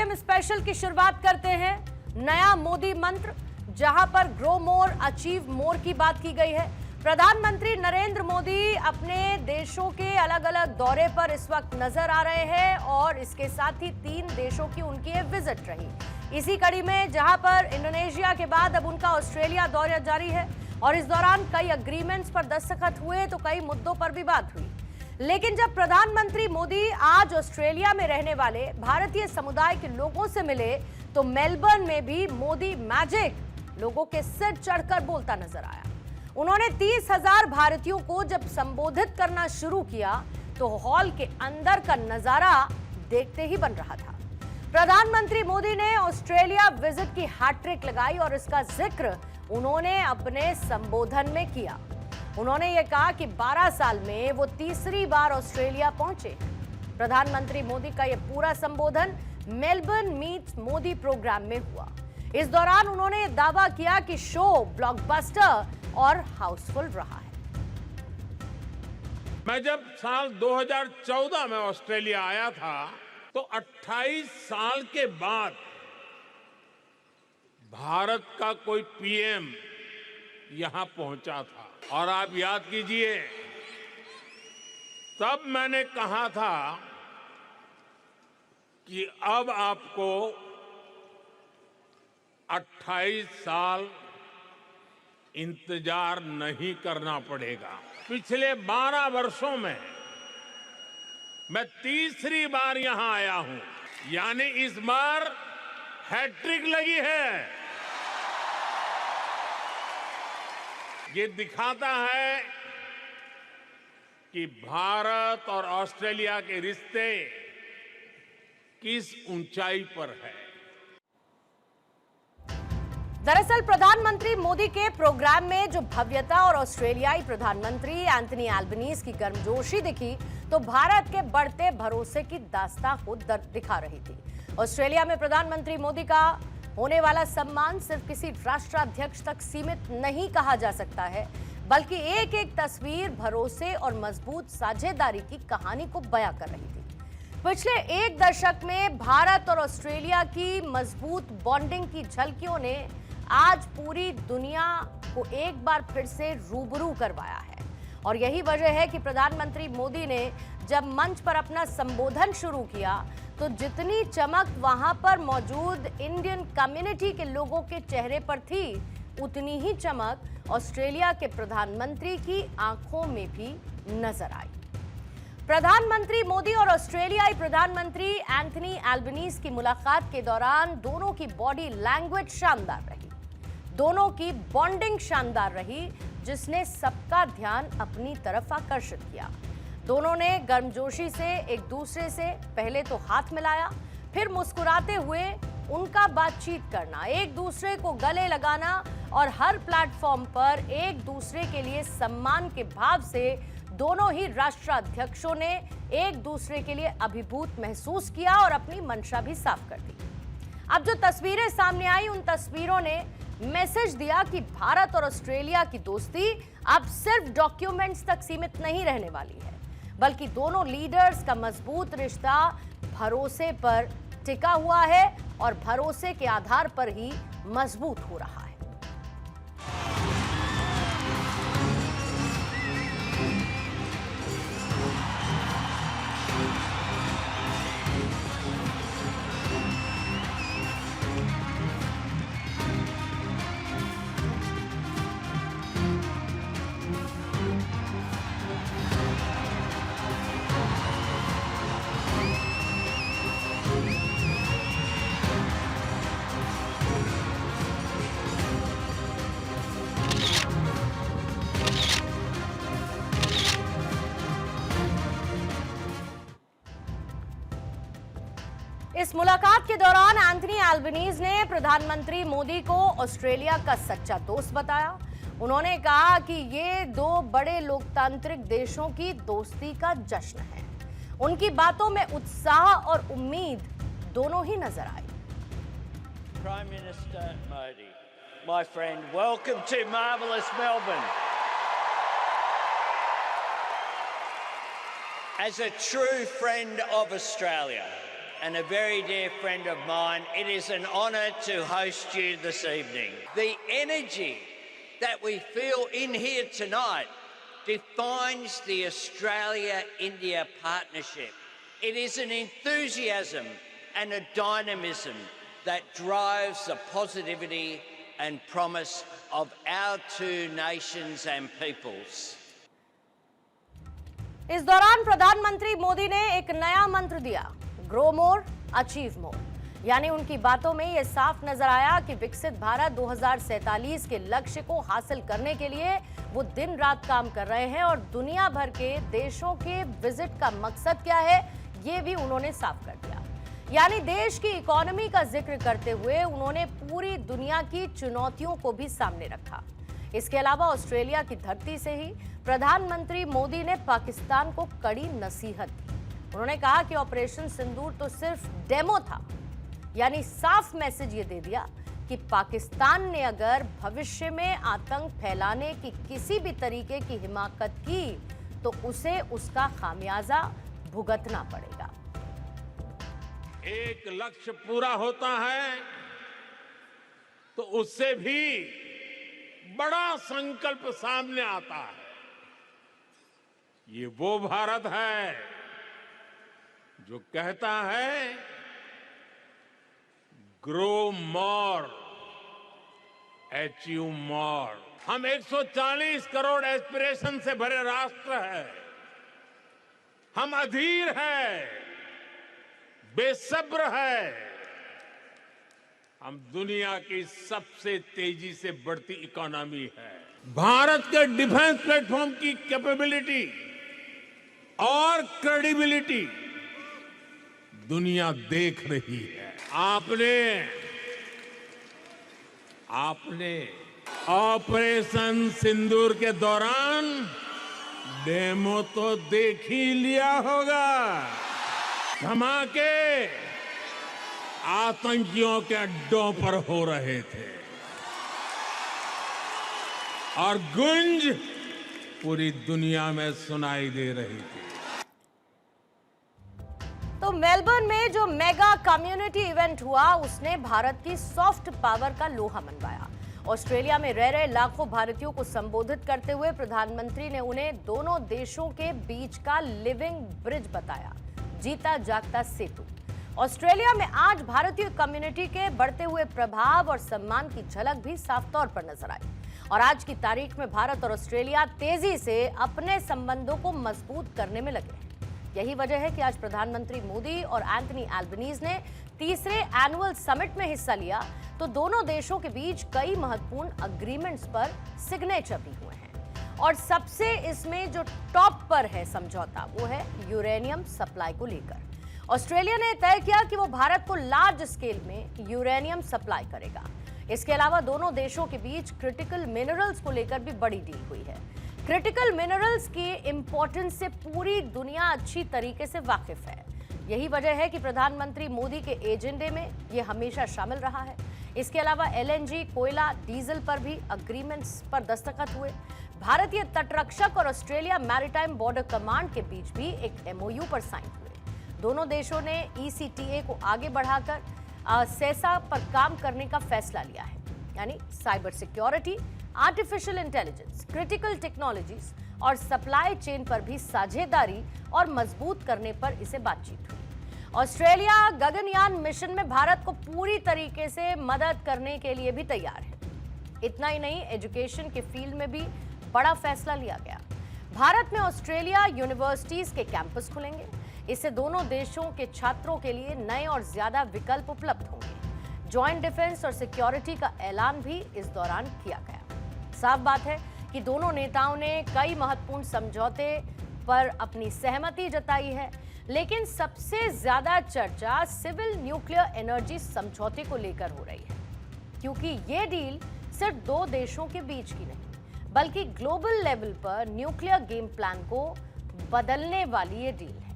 PM special की शुरुआत करते हैं। नया मोदी मंत्र, जहां पर ग्रो मोर अचीव मोर की बात की गई है। प्रधानमंत्री नरेंद्र मोदी अपने देशों के अलग अलग दौरे पर इस वक्त नजर आ रहे हैं और इसके साथ ही 3 देशों की उनकी ये विजिट रही। इसी कड़ी में जहां पर इंडोनेशिया के बाद अब उनका ऑस्ट्रेलिया दौरा जारी है और इस दौरान कई एग्रीमेंट्स पर दस्तखत हुए तो कई मुद्दों पर भी बात हुई। लेकिन जब प्रधानमंत्री मोदी आज ऑस्ट्रेलिया में रहने वाले भारतीय समुदाय के लोगों से मिले तो मेलबर्न में भी मोदी मैजिक लोगों के सिर चढ़कर बोलता नजर आया। उन्होंने 30,000 भारतीयों को जब संबोधित करना शुरू किया तो हॉल के अंदर का नजारा देखते ही बन रहा था। प्रधानमंत्री मोदी ने ऑस्ट्रेलिया विजिट की हैट्रिक लगाई और इसका जिक्र उन्होंने अपने संबोधन में किया। उन्होंने ये कहा कि 12 साल में वो तीसरी बार ऑस्ट्रेलिया पहुंचे। प्रधानमंत्री मोदी का ये पूरा संबोधन मेलबर्न मीट्स मोदी प्रोग्राम में हुआ। इस दौरान उन्होंने दावा किया कि शो ब्लॉकबस्टर और हाउसफुल रहा है। मैं जब साल 2014 में ऑस्ट्रेलिया आया था तो 28 साल के बाद भारत का कोई पीएम यहां पहुंचा था और आप याद कीजिए, तब मैंने कहा था कि अब आपको 28 साल इंतजार नहीं करना पड़ेगा। पिछले 12 वर्षों में मैं तीसरी बार यहां आया हूं, यानी इस बार हैट्रिक लगी है। ये दिखाता है कि भारत और ऑस्ट्रेलिया के रिश्ते किस ऊंचाई पर है। दरअसल प्रधानमंत्री मोदी के प्रोग्राम में जो भव्यता और ऑस्ट्रेलियाई प्रधानमंत्री एंथनी एल्बनीज की गर्मजोशी दिखी तो भारत के बढ़ते भरोसे की दास्तां को दिखा रही थी। ऑस्ट्रेलिया में प्रधानमंत्री मोदी का होने वाला सम्मान सिर्फ किसी राष्ट्राध्यक्ष तक सीमित नहीं कहा जा सकता है, बल्कि एक एक तस्वीर भरोसे और मजबूत साझेदारी की कहानी को बयां कर रही थी। पिछले एक दशक में भारत और ऑस्ट्रेलिया की मजबूत बॉन्डिंग की झलकियों ने आज पूरी दुनिया को एक बार फिर से रूबरू करवाया है और यही वजह है कि प्रधानमंत्री मोदी ने जब मंच पर अपना संबोधन शुरू किया तो जितनी चमक वहां पर मौजूद इंडियन कम्युनिटी के लोगों के चेहरे पर थी, उतनी ही चमक ऑस्ट्रेलिया के प्रधानमंत्री की आंखों में भी नजर आई। प्रधानमंत्री मोदी और ऑस्ट्रेलियाई प्रधानमंत्री एंथनी एल्बनीज की मुलाकात के दौरान दोनों की बॉडी लैंग्वेज शानदार रही, दोनों की बॉन्डिंग शानदार रही, जिसने सबका ध्यान अपनी तरफ आकर्षित किया। दोनों ने गर्मजोशी से एक दूसरे से पहले तो हाथ मिलाया, फिर मुस्कुराते हुए उनका बातचीत करना, एक दूसरे को गले लगाना और हर प्लेटफॉर्म पर एक दूसरे के लिए सम्मान के भाव से दोनों ही राष्ट्राध्यक्षों ने एक दूसरे के लिए अभिभूत महसूस किया और अपनी मंशा भी साफ कर दी। अब जो तस्वीरें सामने आई, उन तस्वीरों ने मैसेज दिया कि भारत और ऑस्ट्रेलिया की दोस्ती अब सिर्फ डॉक्यूमेंट्स तक सीमित नहीं रहने वाली है, बल्कि दोनों लीडर्स का मजबूत रिश्ता भरोसे पर टिका हुआ है और भरोसे के आधार पर ही मजबूत हो रहा है। इस मुलाकात के दौरान एंथनी एल्बनीज ने प्रधानमंत्री मोदी को ऑस्ट्रेलिया का सच्चा दोस्त बताया। उन्होंने कहा कि ये 2 बड़े लोकतांत्रिक देशों की दोस्ती का जश्न है। उनकी बातों में उत्साह और उम्मीद दोनों ही नजर आई। Prime Minister Modi, my friend, welcome to marvellous Melbourne. As a true friend of Australia and a very dear friend of mine, it is an honour to host you this evening. The energy that we feel in here tonight defines the Australia-India partnership. It is an enthusiasm and a dynamism that drives the positivity and promise of our two nations and peoples. इस दौरान प्रधानमंत्री मोदी ने एक नया मंत्र दिया, grow more, achieve more. यानी उनकी बातों में यह साफ नजर आया कि विकसित भारत 2047 के लक्ष्य को हासिल करने के लिए वो दिन रात काम कर रहे हैं और दुनिया भर के देशों के विजिट का मकसद क्या है, ये भी उन्होंने साफ कर दिया। यानी देश की इकोनॉमी का जिक्र करते हुए उन्होंने पूरी दुनिया की चुनौतियों को भी सामने रखा। इसके अलावा ऑस्ट्रेलिया की धरती से ही प्रधानमंत्री मोदी ने पाकिस्तान को कड़ी नसीहत दी। उन्होंने कहा कि ऑपरेशन सिंदूर तो सिर्फ डेमो था, यानी साफ मैसेज ये दे दिया कि पाकिस्तान ने अगर भविष्य में आतंक फैलाने की किसी भी तरीके की हिमाकत की तो उसे उसका खामियाजा भुगतना पड़ेगा। एक लक्ष्य पूरा होता है तो उससे भी बड़ा संकल्प सामने आता है। ये वो भारत है जो कहता है ग्रो मोर, अचीव मोर। हम 140 करोड़ एस्पिरेशन से भरे राष्ट्र है। हम अधीर है, बेसब्र है। हम दुनिया की सबसे तेजी से बढ़ती इकोनॉमी है। भारत के डिफेंस प्लेटफॉर्म की कैपेबिलिटी और क्रेडिबिलिटी दुनिया देख रही है। आपने ऑपरेशन सिंदूर के दौरान डेमो तो देख ही लिया होगा। धमाके आतंकियों के अड्डों पर हो रहे थे और गूंज पूरी दुनिया में सुनाई दे रही थी। तो मेलबर्न में जो मेगा कम्युनिटी इवेंट हुआ उसने भारत की सॉफ्ट पावर का लोहा मनवाया। ऑस्ट्रेलिया में रह रहे लाखों भारतीयों को संबोधित करते हुए प्रधानमंत्री ने उन्हें दोनों देशों के बीच का लिविंग ब्रिज बताया, जीता जागता सेतु। ऑस्ट्रेलिया में आज भारतीय कम्युनिटी के बढ़ते हुए प्रभाव और सम्मान की झलक भी साफ तौर पर नजर आई। और आज की तारीख में भारत और ऑस्ट्रेलिया तेजी से अपने संबंधों को मजबूत करने में लगे हैं। यही वजह है कि आज प्रधानमंत्री मोदी और एंथनी एल्बनीज ने तीसरे एनुअल समिट में हिस्सा लिया तो दोनों देशों के बीच कई महत्वपूर्ण अग्रीमेंट्स पर सिग्नेचर भी हुए हैं। और सबसे इसमें जो टॉप पर है समझौता वो है यूरेनियम सप्लाई को लेकर। ऑस्ट्रेलिया ने तय किया कि वो भारत को लार्ज स्केल में यूरेनियम सप्लाई करेगा। इसके अलावा दोनों देशों के बीच क्रिटिकल मिनरल्स को लेकर भी बड़ी डील हुई है। क्रिटिकल मिनरल्स की इंपॉर्टेंस से पूरी दुनिया अच्छी तरीके से वाकिफ है। यही वजह है कि प्रधानमंत्री मोदी के एजेंडे में ये हमेशा शामिल रहा है। इसके अलावा LNG, कोयला, डीजल पर भी अग्रीमेंट्स पर दस्तखत हुए। भारतीय तटरक्षक और ऑस्ट्रेलिया मैरीटाइम बॉर्डर कमांड के बीच भी एक MOU पर साइन हुए। दोनों देशों ने ECTA को आगे बढ़ाकर सेसा पर काम करने का फैसला लिया है, यानी cyber security, artificial intelligence, critical technologies और सप्लाई चेन पर भी साझेदारी और मजबूत करने पर इसे बातचीत हुई। ऑस्ट्रेलिया गगनयान मिशन में भारत को पूरी तरीके से मदद करने के लिए भी तैयार है। इतना ही नहीं, एजुकेशन के फील्ड में भी बड़ा फैसला लिया गया। भारत में ऑस्ट्रेलिया यूनिवर्सिटीज के कैंपस खुलेंगे। इससे दोनों देशों के छात्रों के लिए नए और ज्यादा विकल्प उपलब्ध होंगे। जॉइंट डिफेंस और सिक्योरिटी का ऐलान भी इस दौरान किया गया। साफ बात है कि दोनों नेताओं ने कई महत्वपूर्ण समझौते पर अपनी सहमति जताई है, लेकिन सबसे ज्यादा चर्चा सिविल न्यूक्लियर एनर्जी समझौते को लेकर हो रही है, क्योंकि ये डील सिर्फ दो देशों के बीच की नहीं बल्कि ग्लोबल लेवल पर न्यूक्लियर गेम प्लान को बदलने वाली ये डील है।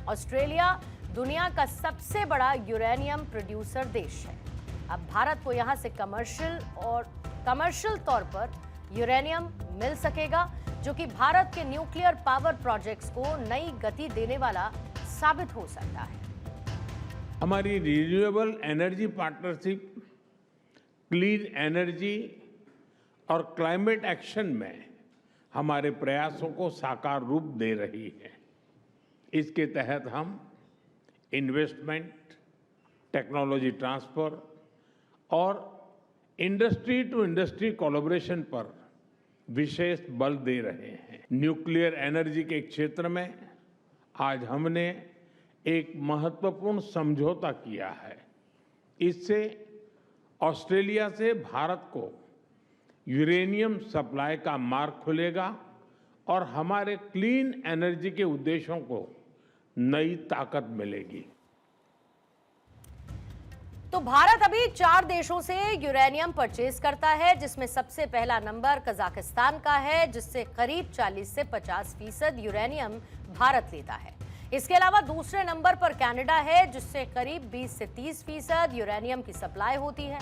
ऑस्ट्रेलिया दुनिया का सबसे बड़ा यूरेनियम प्रोड्यूसर देश है। अब भारत को यहां से कमर्शियल तौर पर यूरेनियम मिल सकेगा, जो कि भारत के न्यूक्लियर पावर प्रोजेक्ट्स को नई गति देने वाला साबित हो सकता है। हमारी renewable energy partnership clean energy और क्लाइमेट एक्शन में हमारे प्रयासों को साकार रूप दे रही है। इसके तहत हम इन्वेस्टमेंट, टेक्नोलॉजी ट्रांसफर और इंडस्ट्री टू इंडस्ट्री कोलैबोरेशन पर विशेष बल दे रहे हैं। न्यूक्लियर एनर्जी के क्षेत्र में आज हमने एक महत्वपूर्ण समझौता किया है। इससे ऑस्ट्रेलिया से भारत को यूरेनियम सप्लाई का मार्ग खुलेगा और हमारे क्लीन एनर्जी के उद्देश्यों को नई ताकत मिलेगी। तो भारत अभी 4 देशों से यूरेनियम परचेज करता है, जिसमें सबसे पहला नंबर कजाकिस्तान का है, जिससे करीब 40 से 50% यूरेनियम भारत लेता है। इसके अलावा दूसरे नंबर पर कनाडा है, जिससे करीब 20 से 30% यूरेनियम की सप्लाई होती है।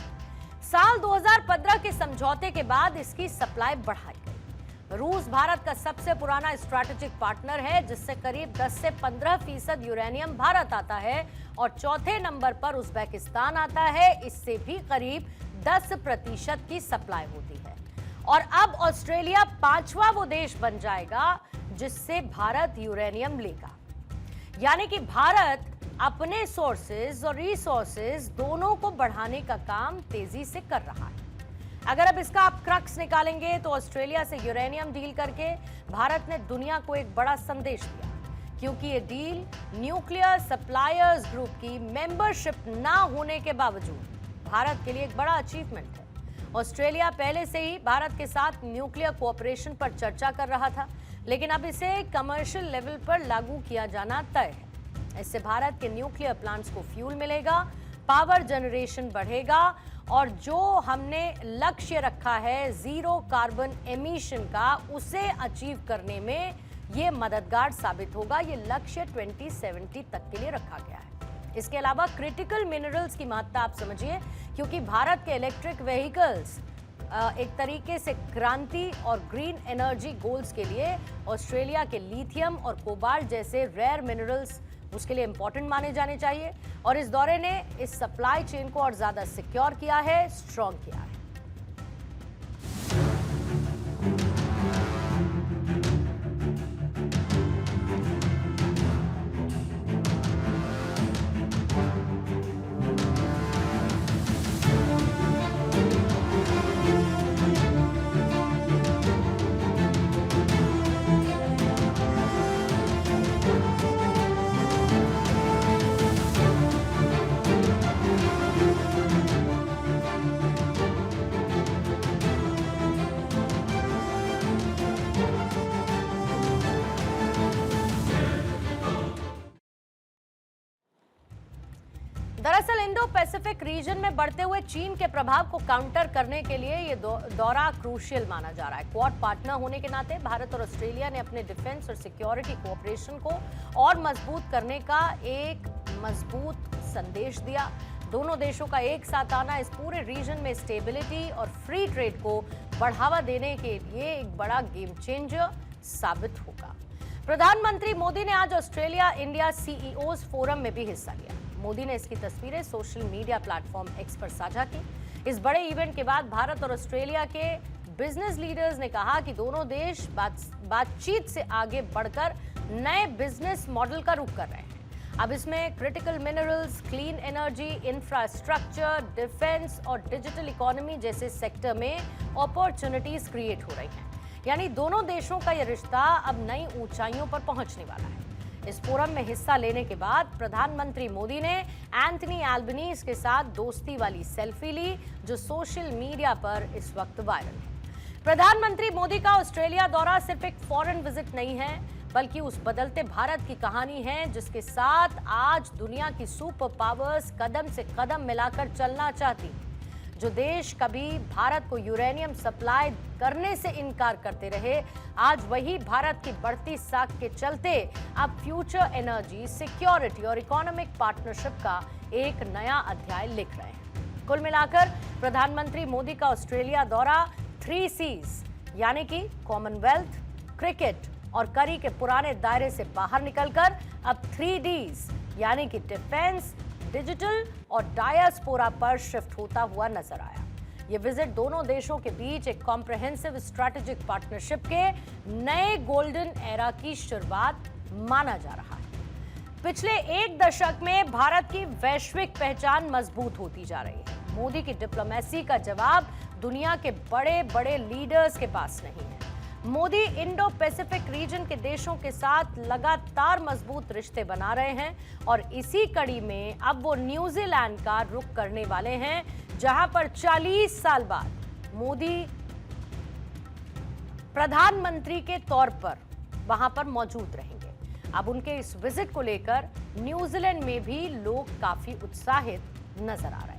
साल 2015 के समझौते के बाद इसकी सप्लाई बढ़ाई गई। रूस भारत का सबसे पुराना स्ट्रैटेजिक पार्टनर है, जिससे करीब 10 से 15% यूरेनियम भारत आता है और चौथे नंबर पर उज्बेकिस्तान आता है, इससे भी करीब 10% की सप्लाई होती है। और अब ऑस्ट्रेलिया 5वां वो देश बन जाएगा जिससे भारत यूरेनियम लेगा। यानी कि भारत अपने सोर्सेज और रिसोर्सेज दोनों को बढ़ाने का काम तेजी से कर रहा है। अगर अब इसका आप क्रक्स निकालेंगे तो ऑस्ट्रेलिया से यूरेनियम डील करके भारत ने दुनिया को एक बड़ा संदेश दिया, क्योंकि ये डील न्यूक्लियर सप्लायर्स ग्रुप की मेंबरशिप ना होने के बावजूद भारत के लिए एक बड़ा अचीवमेंट है। ऑस्ट्रेलिया पहले से ही भारत के साथ न्यूक्लियर कोऑपरेशन पर चर्चा कर रहा था, लेकिन अब इसे कमर्शियल लेवल पर लागू किया जाना तय है। इससे भारत के न्यूक्लियर प्लांट्स को फ्यूल मिलेगा, पावर जनरेशन बढ़ेगा और जो हमने लक्ष्य रखा है जीरो कार्बन एमिशन का, उसे अचीव करने में ये मददगार साबित होगा। ये लक्ष्य 2070 तक के लिए रखा गया है। इसके अलावा क्रिटिकल मिनरल्स की महत्ता आप समझिए, क्योंकि भारत के इलेक्ट्रिक व्हीकल्स एक तरीके से क्रांति और ग्रीन एनर्जी गोल्स के लिए ऑस्ट्रेलिया के लिथियम और कोबाल्ट जैसे रेयर मिनरल्स उसके लिए इंपॉर्टेंट माने जाने चाहिए। और इस दौरे ने इस सप्लाई चेन को और ज्यादा सिक्योर किया है, स्ट्रॉन्ग किया है। दरअसल इंडो पैसिफिक रीजन में बढ़ते हुए चीन के प्रभाव को काउंटर करने के लिए ये दौरा क्रूशियल माना जा रहा है। क्वाड पार्टनर होने के नाते भारत और ऑस्ट्रेलिया ने अपने डिफेंस और सिक्योरिटी कोऑपरेशन को और मजबूत करने का एक मजबूत संदेश दिया। दोनों देशों का एक साथ आना इस पूरे रीजन में स्टेबिलिटी और फ्री ट्रेड को बढ़ावा देने के लिए एक बड़ा गेम चेंजर साबित होगा। प्रधानमंत्री मोदी ने आज ऑस्ट्रेलिया इंडिया सीईओज फोरम में भी हिस्सा लिया। मोदी ने इसकी तस्वीरें सोशल मीडिया प्लेटफॉर्म एक्स पर साझा की। इस बड़े इवेंट के बाद भारत और ऑस्ट्रेलिया के बिजनेस लीडर्स ने कहा कि दोनों देश बातचीत से आगे बढ़कर नए बिजनेस मॉडल का रुख कर रहे हैं। अब इसमें critical minerals, clean energy, infrastructure, defence और डिजिटल इकोनॉमी जैसे सेक्टर में अपॉर्चुनिटीज क्रिएट हो रही हैं। यानी दोनों देशों का यह रिश्ता अब नई ऊंचाइयों पर पहुंचने वाला है। इस फोरम में हिस्सा लेने के बाद प्रधानमंत्री मोदी ने एंथनी एल्बनीज के साथ दोस्ती वाली सेल्फी ली, जो सोशल मीडिया पर इस वक्त वायरल है। प्रधानमंत्री मोदी का ऑस्ट्रेलिया दौरा सिर्फ एक फॉरेन विजिट नहीं है, बल्कि उस बदलते भारत की कहानी है जिसके साथ आज दुनिया की सुपर पावर्स कदम से कदम मिलाकर चलना चाहती। जो देश कभी भारत को यूरेनियम सप्लाई करने से इनकार करते रहे, आज वही भारत की बढ़ती साख के चलते अब फ्यूचर एनर्जी, सिक्योरिटी और इकोनॉमिक पार्टनरशिप का एक नया अध्याय लिख रहे हैं। कुल मिलाकर प्रधानमंत्री मोदी का ऑस्ट्रेलिया दौरा 3 C's यानी कि कॉमनवेल्थ, क्रिकेट और करी के पुराने दायरे से बाहर निकलकर अब 3 D's यानी कि डिफेंस, डिजिटल और डायस्पोरा पर शिफ्ट होता हुआ नजर आया। ये विजिट दोनों देशों के बीच एक कॉम्प्रिहेंसिव स्ट्रैटेजिक पार्टनरशिप के नए गोल्डन एरा की शुरुआत माना जा रहा है। पिछले एक दशक में भारत की वैश्विक पहचान मजबूत होती जा रही है। मोदी की डिप्लोमेसी का जवाब दुनिया के बड़े बड़े लीडर्स के पास नहीं है। मोदी इंडो पैसिफिक रीजन के देशों के साथ लगातार मजबूत रिश्ते बना रहे हैं और इसी कड़ी में अब वो न्यूजीलैंड का रुख करने वाले हैं, जहां पर 40 साल बाद मोदी प्रधानमंत्री के तौर पर वहां पर मौजूद रहेंगे। अब उनके इस विजिट को लेकर न्यूजीलैंड में भी लोग काफी उत्साहित नजर आ रहे हैं।